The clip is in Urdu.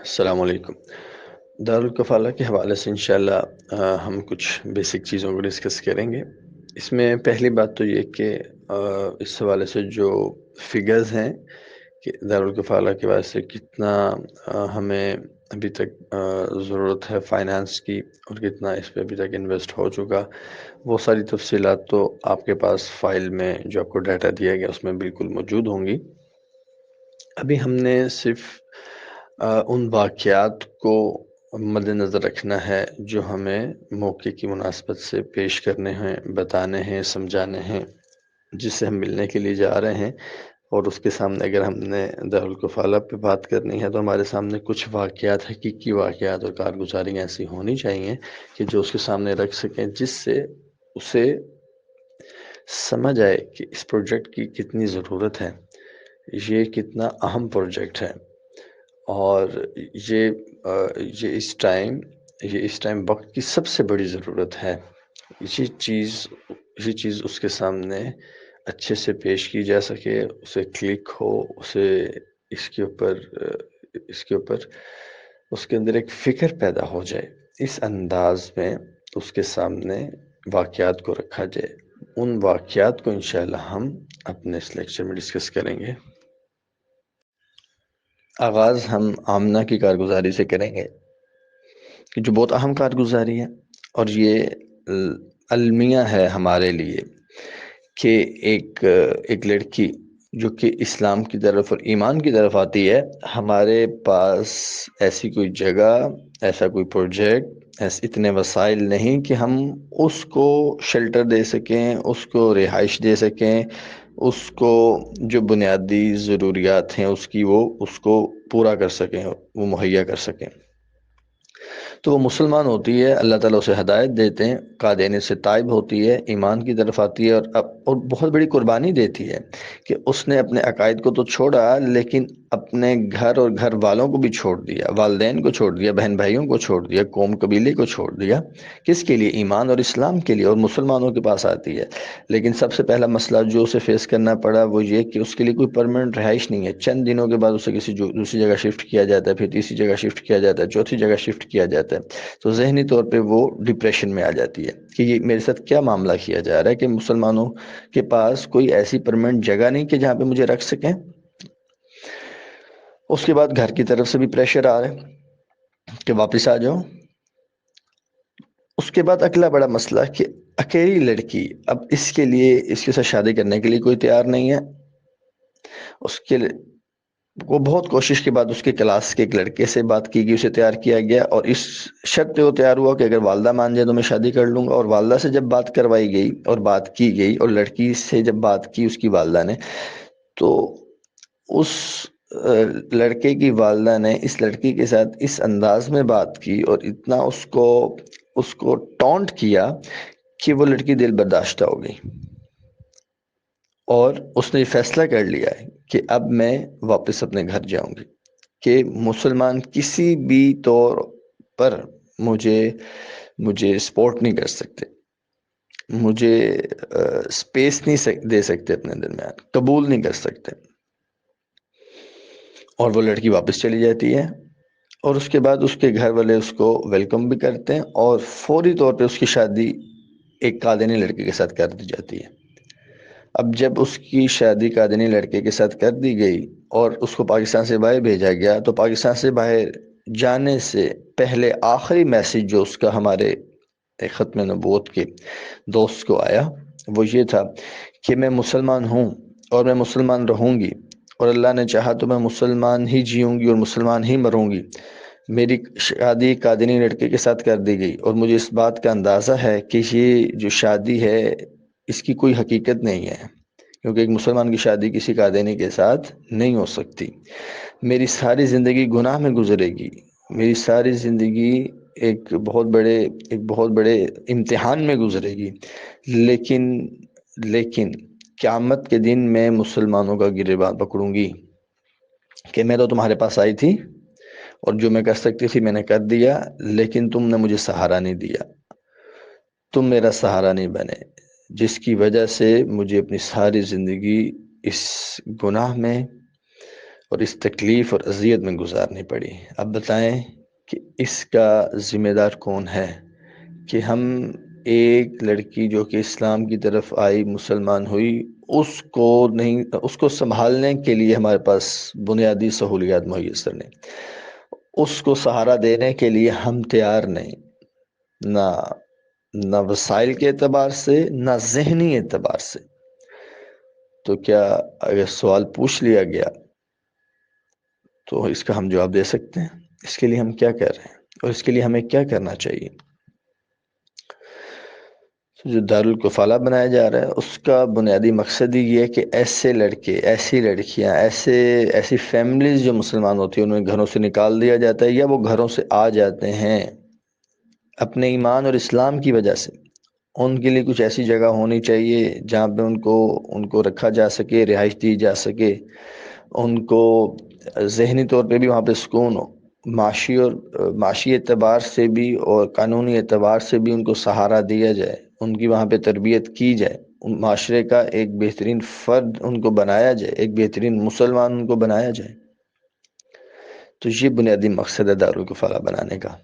السلام علیکم۔ دارالکفالہ کے حوالے سے انشاءاللہ ہم کچھ بیسک چیزوں کو ڈسکس کریں گے۔ اس میں پہلی بات تو یہ کہ اس حوالے سے جو فگرز ہیں کہ دارالکفالہ کے واسطے کتنا ہمیں ابھی تک ضرورت ہے فائنانس کی اور کتنا اس پہ ابھی تک انویسٹ ہو چکا، وہ ساری تفصیلات تو آپ کے پاس فائل میں جو آپ کو ڈیٹا دیا گیا اس میں بالکل موجود ہوں گی۔ ابھی ہم نے صرف ان واقعات کو مد نظر رکھنا ہے جو ہمیں موقع کی مناسبت سے پیش کرنے ہیں، بتانے ہیں، سمجھانے ہیں، جس سے ہم ملنے کے لیے جا رہے ہیں۔ اور اس کے سامنے اگر ہم نے دارالکفالہ پہ بات کرنی ہے تو ہمارے سامنے کچھ واقعات، حقیقی واقعات اور کارگزاریاں ایسی ہونی چاہیے کہ جو اس کے سامنے رکھ سکیں، جس سے اسے سمجھ آئے کہ اس پروجیکٹ کی کتنی ضرورت ہے، یہ کتنا اہم پروجیکٹ ہے، اور یہ اس ٹائم وقت کی سب سے بڑی ضرورت ہے۔ یہ چیز اس کے سامنے اچھے سے پیش کی جا سکے، اسے کلک ہو، اسے اس کے اوپر اس کے اندر ایک فکر پیدا ہو جائے، اس انداز میں اس کے سامنے واقعات کو رکھا جائے۔ ان واقعات کو انشاءاللہ ہم اپنے اس لیکچر میں ڈسکس کریں گے۔ آغاز ہم آمنہ کی کارگزاری سے کریں گے کہ جو بہت اہم کارگزاری ہے، اور یہ المیہ ہے ہمارے لیے کہ ایک لڑکی جو کہ اسلام کی طرف اور ایمان کی طرف آتی ہے، ہمارے پاس ایسی کوئی جگہ، ایسا کوئی پروجیکٹ، اتنے وسائل نہیں کہ ہم اس کو شیلٹر دے سکیں، اس کو رہائش دے سکیں، اس کو جو بنیادی ضروریات ہیں اس کو پورا کر سکیں، وہ مہیا کر سکیں۔ تو وہ مسلمان ہوتی ہے، اللہ تعالیٰ اسے ہدایت دیتے ہیں، قادیانی سے تائب ہوتی ہے، ایمان کی طرف آتی ہے، اور بہت بڑی قربانی دیتی ہے کہ اس نے اپنے عقائد کو تو چھوڑا، لیکن اپنے گھر اور گھر والوں کو بھی چھوڑ دیا، والدین کو چھوڑ دیا، بہن بھائیوں کو چھوڑ دیا، قوم قبیلے کو چھوڑ دیا۔ کس کے لیے؟ ایمان اور اسلام کے لیے، اور مسلمانوں کے پاس آتی ہے۔ لیکن سب سے پہلا مسئلہ جو اسے فیس کرنا پڑا وہ یہ کہ اس کے لیے کوئی پرماننٹ رہائش نہیں ہے۔ چند دنوں کے بعد اسے کسی دوسری جگہ شفٹ کیا جاتا ہے، پھر تیسری جگہ شفٹ کیا جاتا ہے، چوتھی جگہ شفٹ کیا جاتا ہے، تو ذہنی طور پہ وہ ڈپریشن میں آ جاتی ہے کہ یہ میرے ساتھ کیا معاملہ کیا جا رہا ہے کہ مسلمانوں کے پاس کوئی ایسی پرماننٹ جگہ نہیں کہ جہاں پہ مجھے رکھ سکیں۔ اس کے بعد گھر کی طرف سے بھی پریشر آ رہا ہے کہ واپس آ جاؤ۔ اس کے بعد اگلا بڑا مسئلہ کہ اکیلی لڑکی، اب اس کے ساتھ شادی کرنے کے لیے کوئی تیار نہیں ہے۔ اس کے وہ بہت کوشش کے بعد اس کے کلاس کے ایک لڑکے سے بات کی گئی، اسے تیار کیا گیا، اور اس شرط پہ وہ تیار ہوا کہ اگر والدہ مان جائے تو میں شادی کر لوں گا۔ اور والدہ سے جب بات کروائی گئی اور بات کی گئی، اور لڑکی سے جب بات کی اس کی والدہ نے، تو اس لڑکے کی والدہ نے اس لڑکی کے ساتھ اس انداز میں بات کی اور اتنا اس کو ٹونٹ کیا کہ وہ لڑکی دل برداشتہ ہو گئی، اور اس نے یہ فیصلہ کر لیا ہے کہ اب میں واپس اپنے گھر جاؤں گی، کہ مسلمان کسی بھی طور پر مجھے سپورٹ نہیں کر سکتے، مجھے سپیس نہیں دے سکتے، اپنے درمیان قبول نہیں کر سکتے۔ اور وہ لڑکی واپس چلی جاتی ہے، اور اس کے بعد اس کے گھر والے اس کو ویلکم بھی کرتے ہیں، اور فوری طور پہ اس کی شادی ایک قادینی لڑکے کے ساتھ کر دی جاتی ہے۔ اب جب اس کی شادی قادینی لڑکے کے ساتھ کر دی گئی اور اس کو پاکستان سے باہر بھیجا گیا، تو پاکستان سے باہر جانے سے پہلے آخری میسیج جو اس کا ہمارے ختم نبوت کے دوست کو آیا وہ یہ تھا کہ میں مسلمان ہوں اور میں مسلمان رہوں گی، اور اللہ نے چاہا تو میں مسلمان ہی جیوں گی اور مسلمان ہی مروں گی۔ میری شادی قادینی لڑکے کے ساتھ کر دی گئی، اور مجھے اس بات کا اندازہ ہے کہ یہ جو شادی ہے اس کی کوئی حقیقت نہیں ہے، کیونکہ ایک مسلمان کی شادی کسی قادینی کے ساتھ نہیں ہو سکتی۔ میری ساری زندگی گناہ میں گزرے گی، میری ساری زندگی ایک بہت بڑے امتحان میں گزرے گی، لیکن قیامت کے دن میں مسلمانوں کا گریباں پکڑوں گی کہ میں تو تمہارے پاس آئی تھی اور جو میں کر سکتی تھی میں نے کر دیا، لیکن تم نے مجھے سہارا نہیں دیا، تم میرا سہارا نہیں بنے، جس کی وجہ سے مجھے اپنی ساری زندگی اس گناہ میں اور اس تکلیف اور اذیت میں گزارنی پڑی۔ اب بتائیں کہ اس کا ذمہ دار کون ہے کہ ہم ایک لڑکی جو کہ اسلام کی طرف آئی، مسلمان ہوئی، اس کو سنبھالنے کے لیے ہمارے پاس بنیادی سہولیات میسر نہیں، اس کو سہارا دینے کے لیے ہم تیار نہیں، نہ وسائل کے اعتبار سے، نہ ذہنی اعتبار سے۔ تو کیا اگر سوال پوچھ لیا گیا تو اس کا ہم جواب دے سکتے ہیں؟ اس کے لیے ہم کیا کر رہے ہیں اور اس کے لیے ہمیں کیا کرنا چاہیے؟ جو دارالکفالہ بنایا جا رہا ہے اس کا بنیادی مقصد ہی یہ ہے کہ ایسے لڑکے، ایسی لڑکیاں، ایسی فیملیز جو مسلمان ہوتی ہیں انہیں گھروں سے نکال دیا جاتا ہے، یا وہ گھروں سے آ جاتے ہیں اپنے ایمان اور اسلام کی وجہ سے، ان کے لیے کچھ ایسی جگہ ہونی چاہیے جہاں پہ ان کو رکھا جا سکے، رہائش دی جا سکے، ان کو ذہنی طور پہ بھی وہاں پہ سکون ہو، معاشی اعتبار سے بھی اور قانونی اعتبار سے بھی ان کو سہارا دیا جائے، ان کی وہاں پہ تربیت کی جائے، ان معاشرے کا ایک بہترین فرد ان کو بنایا جائے، ایک بہترین مسلمان ان کو بنایا جائے۔ تو یہ بنیادی مقصد ہے دارالکفالہ بنانے کا۔